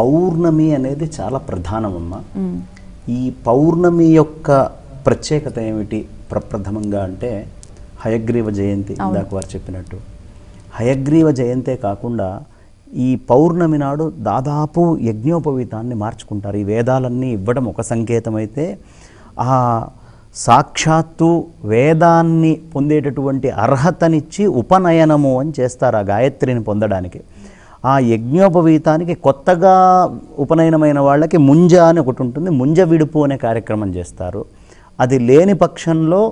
పౌర్ణమి అనేది చాలా ప్రధానమమ్మ. ఈ పౌర్ణమి యొక్క ప్రత్యేకత ఏమిటి ప్రప్రథమంగా అంటే హయగ్రీవ జయంతి. ఇందాక వారు చెప్పినట్టు హయగ్రీవ జయంతే కాకుండా ఈ పౌర్ణమి నాడు దాదాపు యజ్ఞోపవీతాన్ని మార్చుకుంటారు. ఈ వేదాలన్నీ ఇవ్వడం ఒక సంకేతం అయితే, ఆ సాక్షాత్తు వేదాన్ని పొందేటటువంటి అర్హతనిచ్చి ఉపనయనము అని చేస్తారు ఆ గాయత్రిని పొందడానికి. ఆ యజ్ఞోపవీతానికి కొత్తగా ఉపనయనమైన వాళ్ళకి ముంజ అని ఒకటి ఉంటుంది, ముంజ విడుపు అనే కార్యక్రమం చేస్తారు. అది లేని పక్షంలో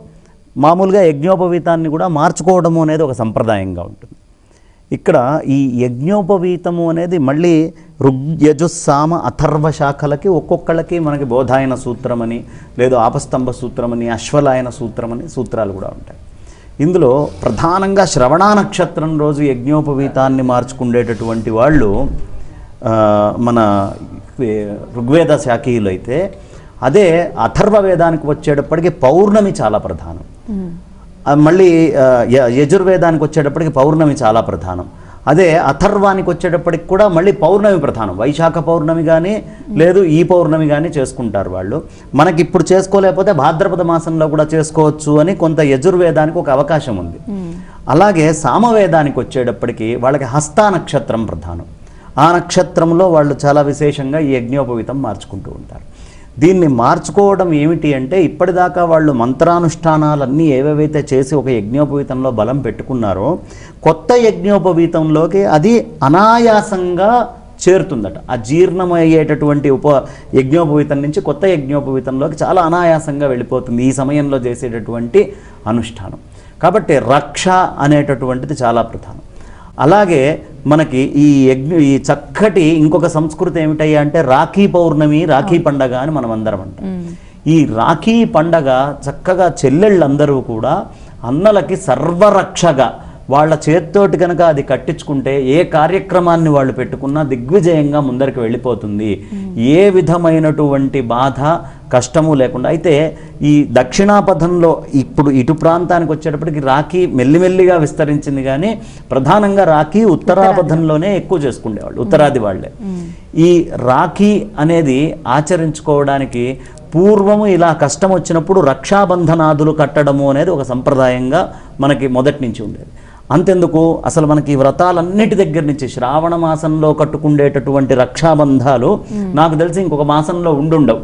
మామూలుగా యజ్ఞోపవీతాన్ని కూడా మార్చుకోవడము అనేది ఒక సంప్రదాయంగా ఉంటుంది. ఇక్కడ ఈ యజ్ఞోపవీతము అనేది మళ్ళీ ఋగ్యజుస్సామ అథర్వ శాఖలకి ఒక్కొక్కళ్ళకి మనకి బోధాయన సూత్రమని, లేదు ఆపస్తంభ సూత్రమని, అశ్వలాయన సూత్రమని సూత్రాలు కూడా ఉంటాయి. ఇందులో ప్రధానంగా శ్రవణ నక్షత్రం రోజు యజ్ఞోపవీతాన్ని మార్చుకునేటటువంటి వాళ్ళు మన ఋగ్వేద శాఖీయులు అయితే, అదే అథర్వ వేదానికి వచ్చేటప్పటికి పౌర్ణమి చాలా ప్రధానం. మళ్ళీ యజుర్వేదానికి వచ్చేటప్పటికి పౌర్ణమి చాలా ప్రధానం. అదే అథర్వానికి వచ్చేటప్పటికి కూడా మళ్ళీ పౌర్ణమి ప్రధానం. వైశాఖ పౌర్ణమి కానీ లేదు ఈ పౌర్ణమి కానీ చేసుకుంటారు వాళ్ళు. మనకి ఇప్పుడు చేసుకోలేకపోతే భాద్రపద మాసంలో కూడా చేసుకోవచ్చు అని కొంత యజుర్వేదానికి ఒక అవకాశం ఉంది. అలాగే సామవేదానికి వచ్చేటప్పటికి వాళ్ళకి హస్త నక్షత్రం ప్రధానం. ఆ నక్షత్రంలో వాళ్ళు చాలా విశేషంగా ఈ యజ్ఞోపవీతం మార్చుకుంటూ ఉంటారు. దీన్ని మార్చుకోవడం ఏమిటి అంటే, ఇప్పటిదాకా వాళ్ళు మంత్రానుష్ఠానాలన్నీ ఏవేవైతే చేసి ఒక యజ్ఞోపవీతంలో బలం పెట్టుకున్నారో, కొత్త యజ్ఞోపవీతంలోకి అది అనాయాసంగా చేరుతుందట. ఆ జీర్ణమయ్యేటటువంటి యజ్ఞోపవీతం నుంచి కొత్త యజ్ఞోపవీతంలోకి చాలా అనాయాసంగా వెళ్ళిపోతుంది ఈ సమయంలో చేసేటటువంటి అనుష్ఠానం. కాబట్టి రక్ష అనేటటువంటిది చాలా ప్రధానం. అలాగే మనకి ఈ చక్కటి ఇంకొక సంస్కృతి ఏమిటయ్యా అంటే రాఖీ పౌర్ణమి, రాఖీ పండగ అని మనం అందరం అంటాం. ఈ రాఖీ పండగ చక్కగా చెల్లెళ్ళందరూ కూడా అన్నలకి సర్వరక్షగా వాళ్ళ చేత్తోటి కనుక అది కట్టించుకుంటే ఏ కార్యక్రమాన్ని వాళ్ళు పెట్టుకున్నా దిగ్విజయంగా ముందరికి వెళ్ళిపోతుంది, ఏ విధమైనటువంటి బాధ కష్టము లేకుండా. అయితే ఈ దక్షిణాపథంలో ఇప్పుడు ఇటు ప్రాంతానికి వచ్చేటప్పటికి రాఖీ మెల్లిమెల్లిగా విస్తరించింది, కానీ ప్రధానంగా రాఖీ ఉత్తరాపథంలోనే ఎక్కువ చేసుకునేవాళ్ళు, ఉత్తరాది వాళ్ళే. ఈ రాఖీ అనేది ఆచరించుకోవడానికి పూర్వము ఇలా కష్టం వచ్చినప్పుడు రక్షాబంధనాదులు కట్టడము అనేది ఒక సంప్రదాయంగా మనకి మొదటి నుంచి ఉండేది. అంతెందుకు, అసలు మనకి ఈ వ్రతాలన్నిటి దగ్గర నుంచి శ్రావణ మాసంలో కట్టుకుండేటటువంటి రక్షాబంధాలు నాకు తెలిసి ఇంకొక మాసంలో ఉండుండవు.